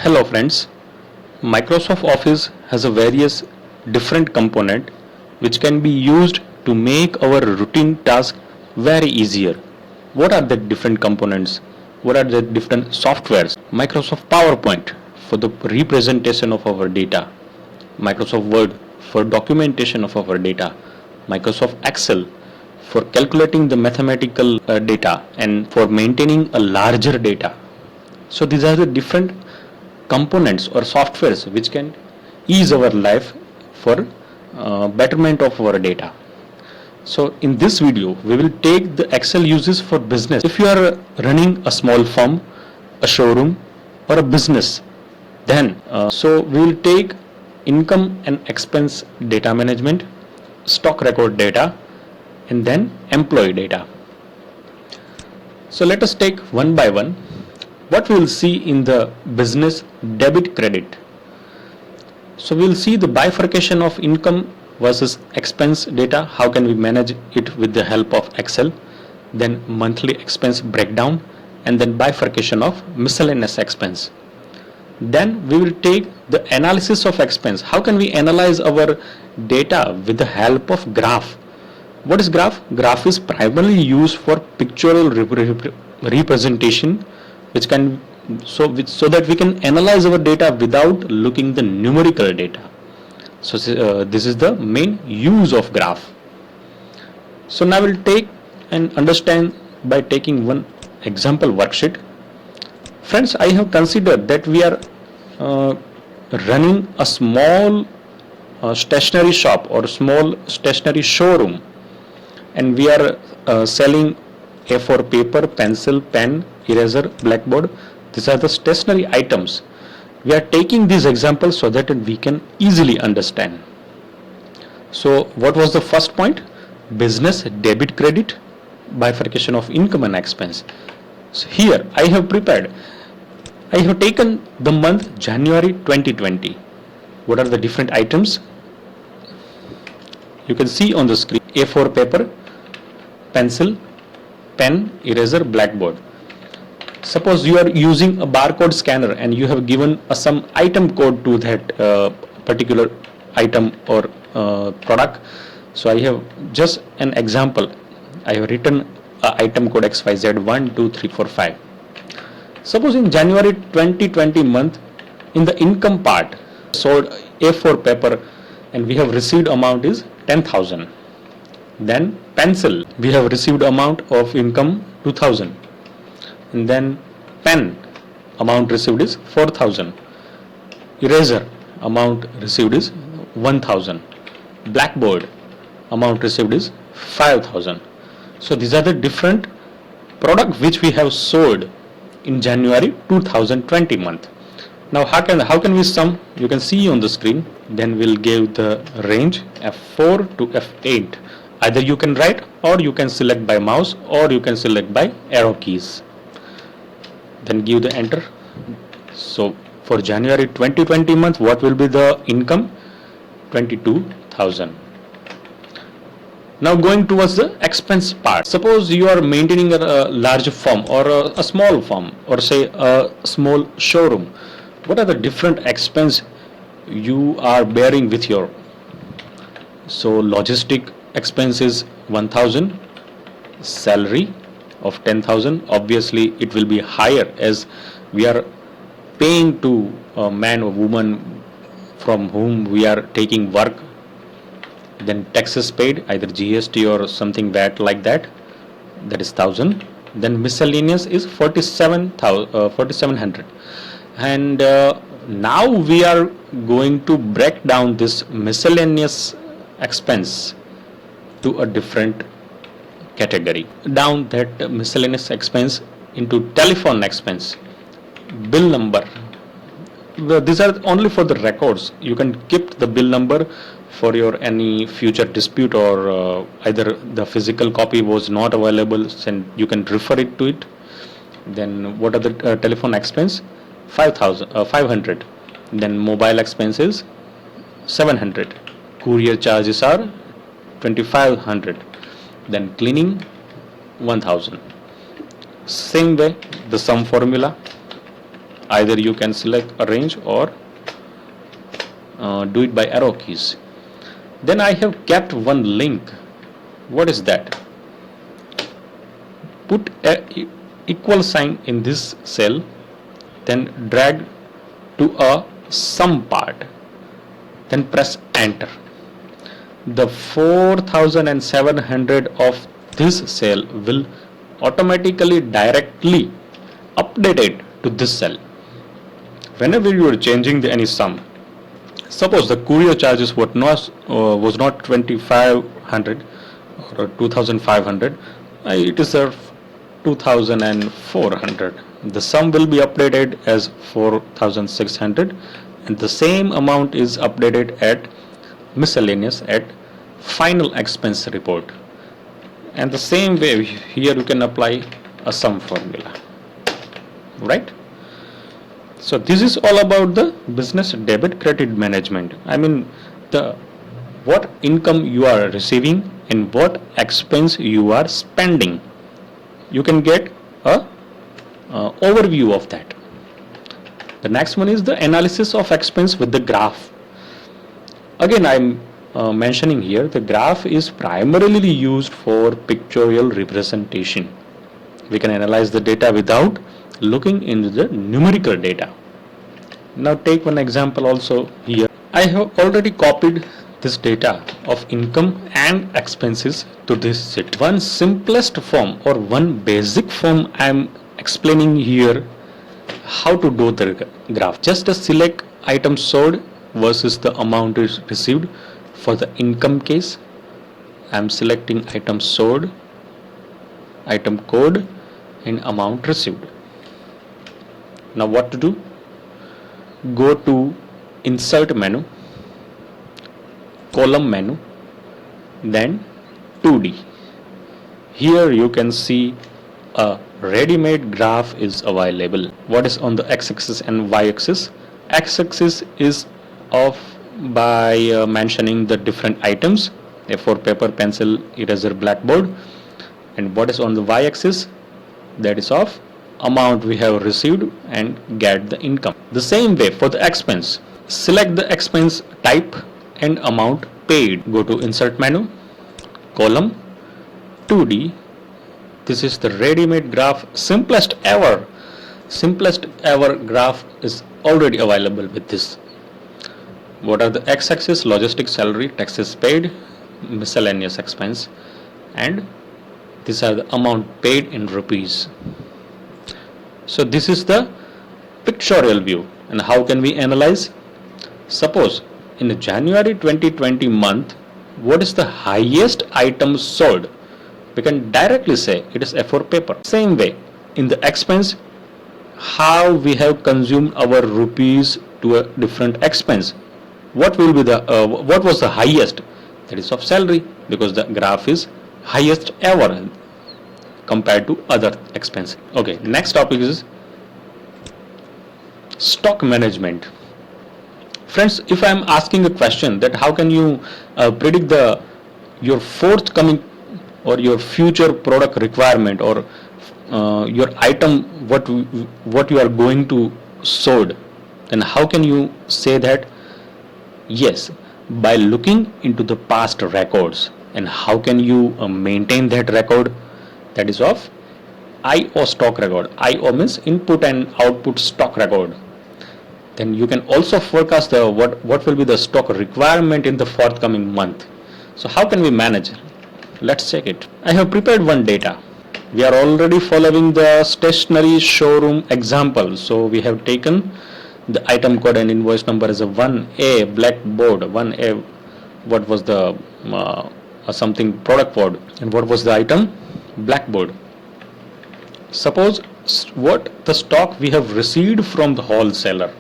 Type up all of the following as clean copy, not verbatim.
Hello friends, Microsoft Office has a various different component which can be used to make our routine task very easier. What are the different components? What are the different softwares? Microsoft PowerPoint for the representation of our data, Microsoft Word for documentation of our data, Microsoft Excel for calculating the mathematical data and for maintaining a larger data. So these are the different components or softwares which can ease our life for betterment of our data. So in this video we will take the Excel uses for business. If you are running a small firm, a showroom or a business, then so we will take income and expense data management, stock record data, and then employee data. So let us take one by one. What we will see in the business debit credit. So we will see the bifurcation of income versus expense data. How can we manage it with the help of Excel? Then monthly expense breakdown, and then bifurcation of miscellaneous expense. Then we will take the analysis of expense. How can we analyze our data with the help of graph? What is graph? Graph is primarily used for pictorial representation, which can so that we can analyze our data without looking the numerical data. So this is the main use of graph. So now we'll take and understand by taking one example worksheet. Friends, I have considered that we are running a small stationery shop or small stationery showroom, and we are selling A4 paper, pencil, pen, eraser, blackboard. These are the stationery items. We are taking these examples so that we can easily understand. So what was the first point? Business debit credit, bifurcation of income and expense. So here I have taken the month January 2020. What are the different items? You can see on the screen: A4 paper, pencil, pen, eraser, blackboard. Suppose you are using a barcode scanner and you have given some item code to that particular item or product. So I have just an example. I have written item code XYZ 1, 2, 3, 4, 5. Suppose in January 2020 month, in the income part, sold A4 paper and we have received amount is 10,000. Then pencil, we have received amount of income 2,000. And then pen, amount received is 4,000. Eraser, amount received is 1,000. Blackboard, amount received is 5,000. So these are the different products which we have sold in January 2020 month. Now how can we sum? You can see on the screen. Then we'll give the range F4 to F8. Either you can write, or you can select by mouse, or you can select by arrow keys. Then give the enter. So for January 2020 month, what will be the income? 22,000. Now going towards the expense part. Suppose you are maintaining a large firm or a small firm, or say a small showroom. What are the different expense you are bearing with your? So logistic expenses 1,000, salary of 10,000. Obviously it will be higher as we are paying to a man or woman from whom we are taking work. Then taxes paid, either GST or something VAT like that, that is 1,000. Then miscellaneous is 4,700. And now we are going to break down this miscellaneous expense to a different category. Down that miscellaneous expense into telephone expense, bill number. These are only for the records. You can keep the bill number for your any future dispute, or either the physical copy was not available, and you can refer it to it. Then what are the telephone expense? 500. Then mobile expenses 700. Courier charges are 2,500. Then cleaning 1,000. Same way the sum formula. Either you can select arrange or do it by arrow keys. Then I have kept one link. What is that? Put a equal sign in this cell, then drag to a sum part, then press enter. The 4700 of this cell will automatically directly updated to this cell. Whenever you are changing any sum, suppose the courier charges was not 2500 or 2500, it is a 2400. The sum will be updated as 4600, and the same amount is updated at miscellaneous at final expense report. And the same way here you can apply a sum formula, right? So this is all about the business debit credit management. I mean, the what income you are receiving and what expense you are spending. You can get a overview of that. The next one is the analysis of expense with the graph. Again, I'm mentioning here the graph is primarily used for pictorial representation. We can analyze the data without looking into the numerical data. Now take one example also here. I have already copied this data of income and expenses to this sheet. One simplest form or one basic form I am explaining here how to do the graph. Just select item sold versus the amount is received. For the income case, I am selecting item sold, item code and amount received. Now what to do? Go to insert menu, column menu, then 2D. Here you can see a ready-made graph is available. What is on the x-axis and y-axis? X-axis is of by mentioning the different items, A4 paper, pencil, eraser, blackboard, and what is on the y-axis? That is of amount we have received and get the income. The same way for the expense, select the expense type and amount paid. Go to insert menu, column, 2D. This is the ready-made graph, simplest ever graph is already available with this. What are the x-axis? Logistics, salary, taxes paid, miscellaneous expense, and these are the amount paid in rupees. So this is the pictorial view. And how can we analyze? Suppose in the January 2020 month, what is the highest item sold? We can directly say it is A4 paper. Same way in the expense, how we have consumed our rupees to a different expense. What will be the what was the highest? That is of salary, because the graph is highest ever compared to other expenses. Okay, next topic is stock management. Friends, if I am asking a question that how can you predict your forthcoming or your future product requirement or your item what you are going to sold, then how can you say that? Yes, by looking into the past records. And how can you maintain that record? That is of IO stock record. IO means input and output stock record. Then you can also forecast the what will be the stock requirement in the forthcoming month. So how can we manage? Let's check it. I have prepared one data. We are already following the stationery showroom example. So we have taken the item code and invoice number as a 1A blackboard. 1A, what was the something product code, and what was the item? Blackboard. Suppose what the stock we have received from the wholesaler.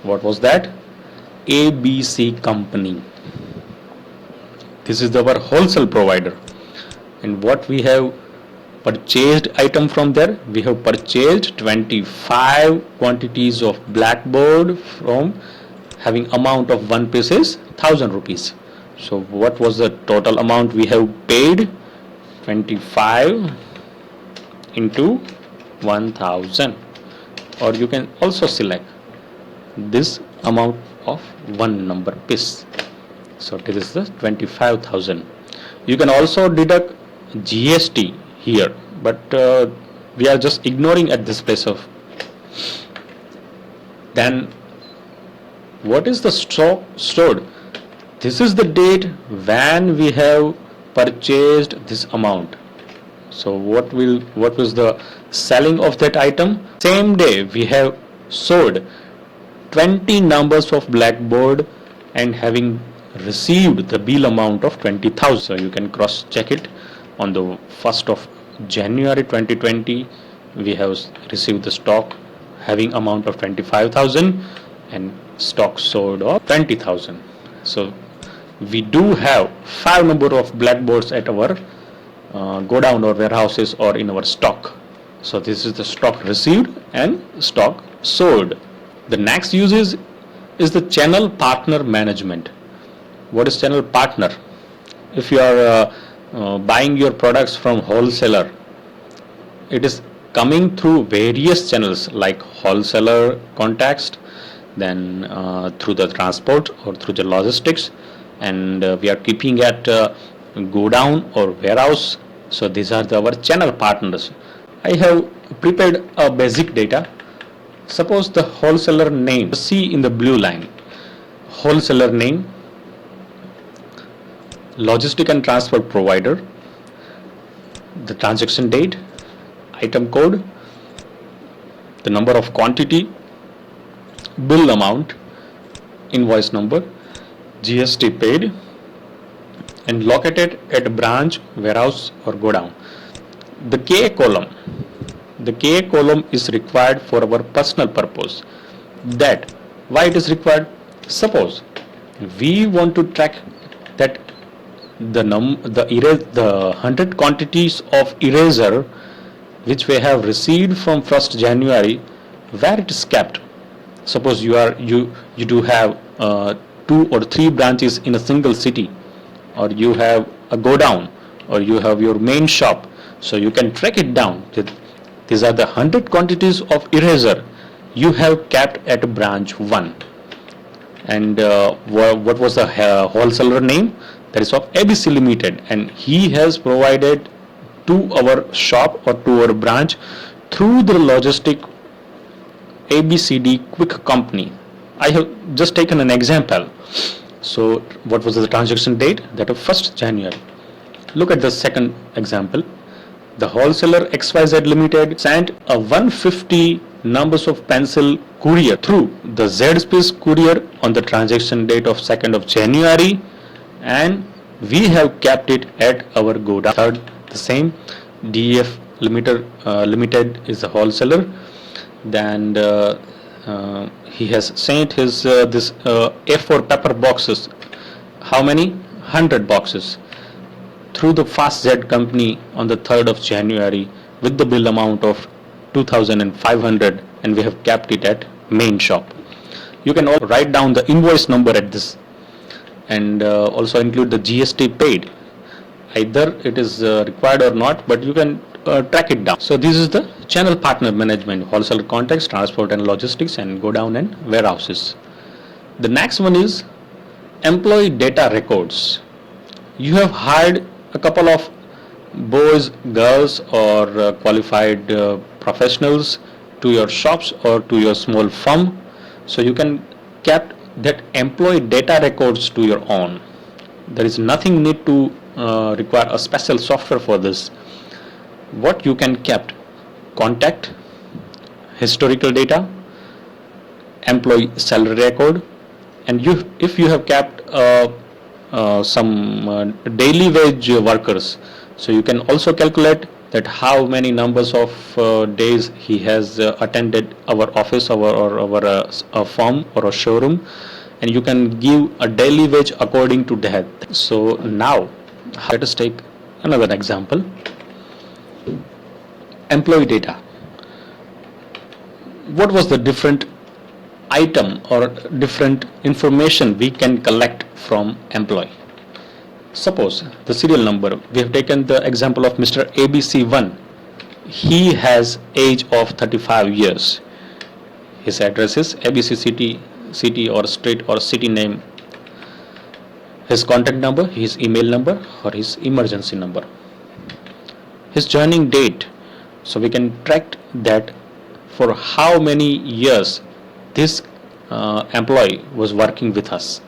What was that? ABC company. This is our wholesale provider. And what we have purchased item from there? We have purchased 25 quantities of blackboard from having amount of 1 piece is 1000 rupees. So what was the total amount we have paid? 25 into 1000. or you can also select this amount of one number piece. So this is the 25,000. You can also deduct GST here, but we are just ignoring at this place of. Then what is the stock stored? This is the date when we have purchased this amount. So what was the selling of that item? Same day we have sold 20 numbers of blackboard and having received the bill amount of 20,000. So you can cross check it. On the 1st of January 2020 we have received the stock having amount of 25,000 and stock sold of 20,000. So we do have 5 number of blackboards at our go down or warehouses or in our stock. So this is the stock received and stock sold. The next use is the channel partner management. What is channel partner? If you are buying your products from wholesaler, it is coming through various channels like wholesaler contacts, then through the transport or through the logistics, and we are keeping at go down or warehouse. So these are our channel partners. I have prepared a basic data. Suppose the wholesaler name, see in the blue line, wholesaler name, logistic and transport provider, the transaction date, item code, the number of quantity, bill amount, invoice number, GST paid, and located at a branch, warehouse or go down. The KA column is required for our personal purpose. That why it is required? Suppose we want to track that the 100 quantities of eraser which we have received from 1st January, where it is kept. Suppose you do have 2 or 3 branches in a single city, or you have a go down, or you have your main shop. So you can track it down. These are the 100 quantities of eraser you have kept at branch 1. And what was the wholesaler name? That is of ABC Limited, and he has provided to our shop or to our branch through the logistic ABCD Quick Company. I have just taken an example. So what was the transaction date? That of 1st January. Look at the second example. The wholesaler XYZ Limited sent a 150 numbers of pencil courier through the Z-Space courier on the transaction date of 2nd of January, and we have kept it at our go down. Third, the same DEF Limited is the wholesaler. Then he has sent his this A4 paper boxes. How many? 100 boxes through the Fast Z company on the 3rd of January with the bill amount of 2,500, and we have kept it at main shop. You can also write down the invoice number at this, and also include the GST paid. Either it is required or not, but you can track it down. So this is the channel partner management, wholesale contacts, transport and logistics, and go down and warehouses. The next one is employee data records. You have hired a couple of boys, girls, or qualified professionals to your shops or to your small firm. So you can keep that employee data records to your own. There is nothing need to require a special software for this. What you can keep: contact, historical data, employee salary record, and if you have kept some daily wage workers, so you can also calculate that how many numbers of days he has attended our office or our firm or a showroom, and you can give a daily wage according to that. So now let us take another example. Employee data. What was the different item or different information we can collect from employee? Suppose the serial number, we have taken the example of Mr. ABC1. He has age of 35 years. His address is ABC city or street or city name, his contact number, his email number or his emergency number, his joining date, so we can track that for how many years this employee was working with us.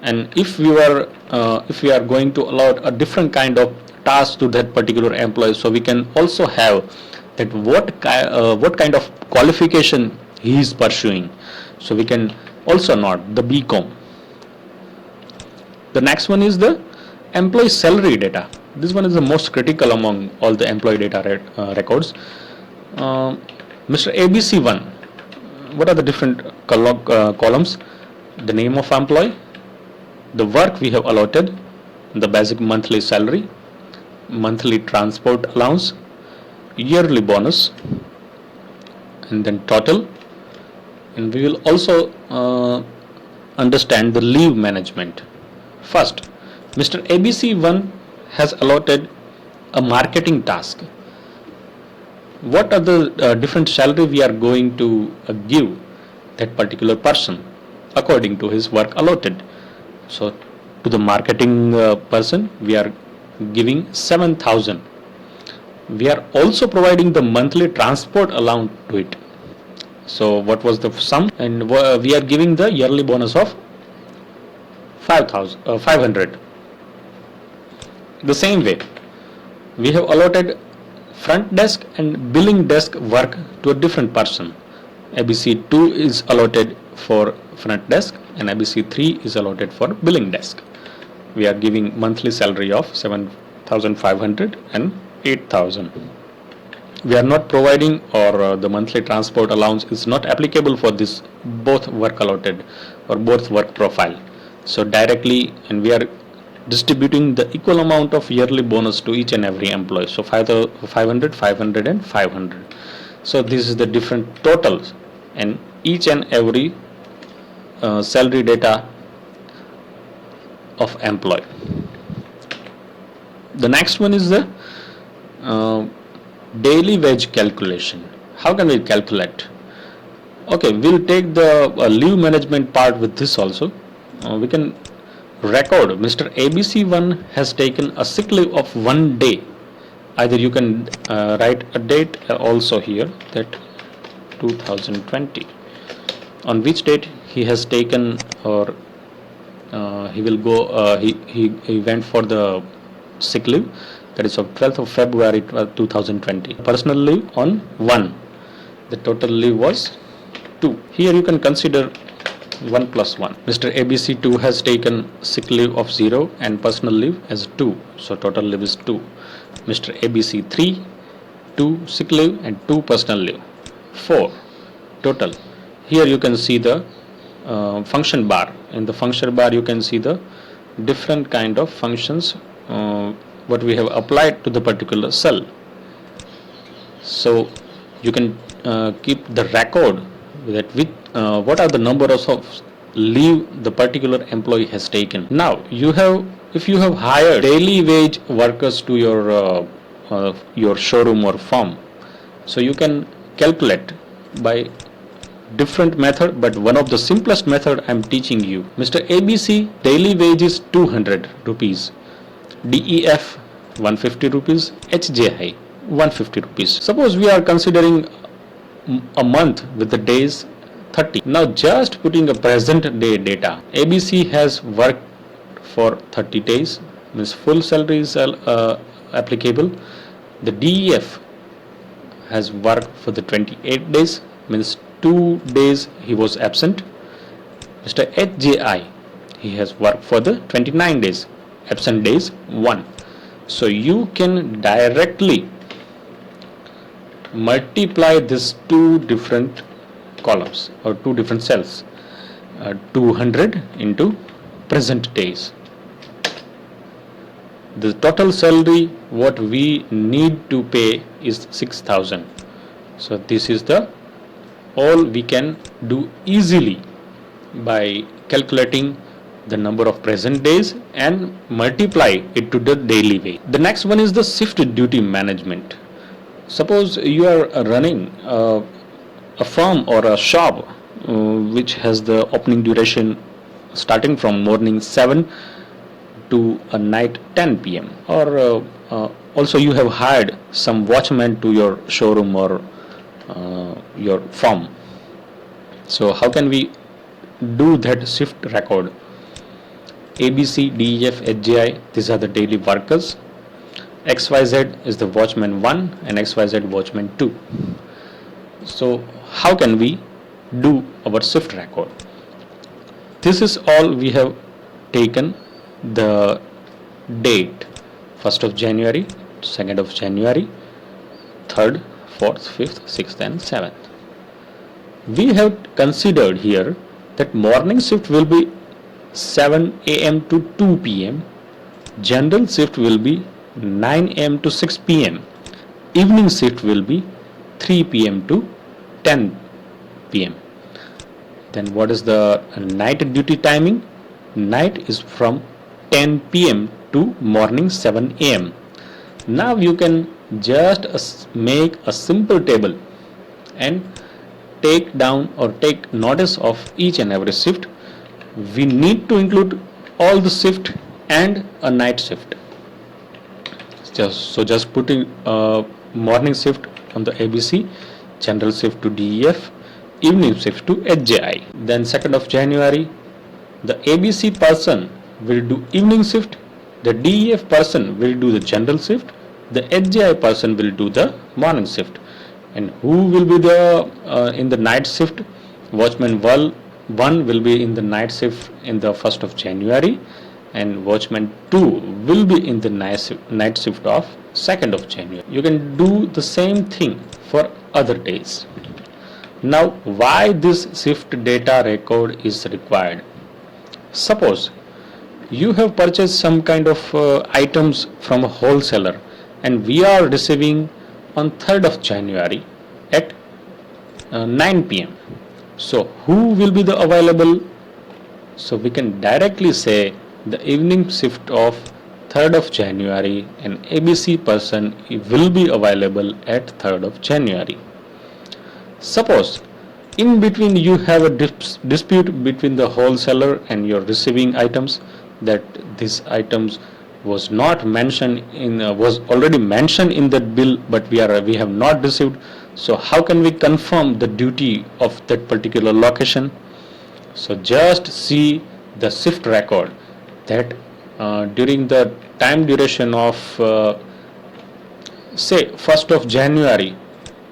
And if we are going to allow a different kind of task to that particular employee, so we can also have that what kind of qualification he is pursuing, so we can also note the BCom. The next one is the employee salary data. This one is the most critical among all the employee data records. Mr. ABC1, what are the different columns? The name of employee, the work we have allotted, the basic monthly salary, monthly transport allowance, yearly bonus, and then total. And we will also understand the leave management. First, Mr. ABC1 has allotted a marketing task. What are the different salary we are going to give that particular person according to his work allotted? So to the marketing person we are giving 7,000. We are also providing the monthly transport allowance to it. So what was the sum? And we are giving the yearly bonus of 500. The same way, we have allotted front desk and billing desk work to a different person. ABC2 is allotted for front desk and ABC3 is allotted for billing desk. We are giving monthly salary of 7,500 and 8,000. We are not providing, or the monthly transport allowance is not applicable for this both work allotted or both work profile. So directly, and we are distributing the equal amount of yearly bonus to each and every employee. So 500, 500 and 500. So this is the different totals and each and every salary data of employee. The next one is the daily wage calculation. How can we calculate? Okay, we'll take the leave management part with this also. We can record Mr. ABC1 has taken a sick leave of 1 day. Either you can write a date also here, that 2020, on which date he has taken, or he will go he went for the sick leave, that is of 12th of February 2020. Personal leave on 1, the total leave was 2. Here you can consider 1 plus 1. Mr. ABC2 has taken sick leave of 0 and personal leave as 2, so total leave is 2. Mr. ABC3, 2 sick leave and 2 personal leave, 4 total. Here you can see the function bar. In the function bar you can see the different kind of functions what we have applied to the particular cell. So you can keep the record that with what are the numbers of leave the particular employee has taken. Now you have, if you have hired daily wage workers to your showroom or firm, so you can calculate by different method, but one of the simplest method I am teaching you. Mr. ABC daily wage is 200 rupees, DEF 150 rupees, HJI 150 rupees. Suppose we are considering a month with the days 30. Now just putting a present day data, ABC has worked for 30 days, means full salary is applicable. The DEF has worked for the 28 days, means 2 days he was absent. Mr. HJI, he has worked for the 29 days, absent days 1. So you can directly multiply these two different columns or two different cells, 200 into present days. The total salary what we need to pay is 6,000. So this is the all we can do easily by calculating the number of present days and multiply it to the daily wage. The next one is the shift duty management. Suppose you are running a a firm or a shop which has the opening duration starting from morning 7 to night 10 p.m. or also you have hired some watchman to your showroom or your firm. So how can we do that shift record? ABC, DEF, HJI, these are the daily workers. XYZ is the watchman 1 and XYZ watchman 2. So how can we do our shift record? This is all we have taken the date 1st of January, 2nd of January, 3rd, 4th, 5th, 6th and 7th. We have considered here that morning shift will be 7 a.m. to 2 p.m. General shift will be 9 a.m. to 6 p.m. Evening shift will be 3 p.m. to 10 p.m. Then what is the night duty timing? Night is from 10 p.m. to morning 7 a.m. Now you can just make a simple table and take down or take notice of each and every shift. We need to include all the shift and a night shift. Just put in morning shift on the ABC, general shift to DEF, evening shift to HJI. Then 2nd of January, the ABC person will do evening shift, the DEF person will do the general shift, the HJI person will do the morning shift. And who will be the in the night shift? Watchman 1 will be in the night shift in the 1st of January and watchman 2 will be in the night shift of 2nd of January. You can do the same thing for other days. Now why this shift data record is required? Suppose you have purchased some kind of items from a wholesaler and we are receiving on 3rd of January at 9 p.m. So who will be the available? So we can directly say the evening shift of 3rd of January and ABC person will be available at 3rd of January. Suppose in between you have a dispute between the wholesaler and your receiving items, that these items was not mentioned in was already mentioned in that bill, but we have not received. So how can we confirm the duty of that particular location? So just see the shift record that during the time duration of say 1st of January,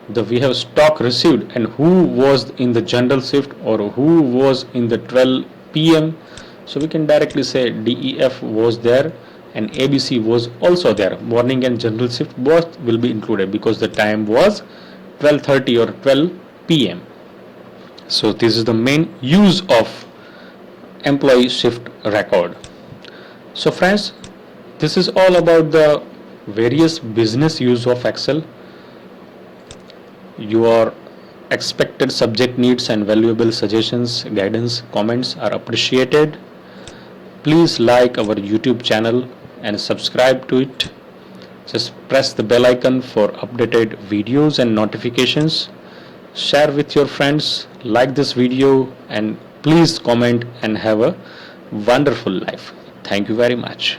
we have stock received and who was in the general shift or who was in the 12 p.m. So we can directly say DEF was there and ABC was also there. Morning and general shift both will be included because the time was 12:30 or 12 p.m. So this is the main use of employee shift record. So friends, this is all about the various business use of Excel. Your expected subject needs and valuable suggestions, guidance, comments are appreciated. Please like our YouTube channel and subscribe to it. Just press the bell icon for updated videos and notifications. Share with your friends, like this video, and please comment and have a wonderful life. Thank you very much.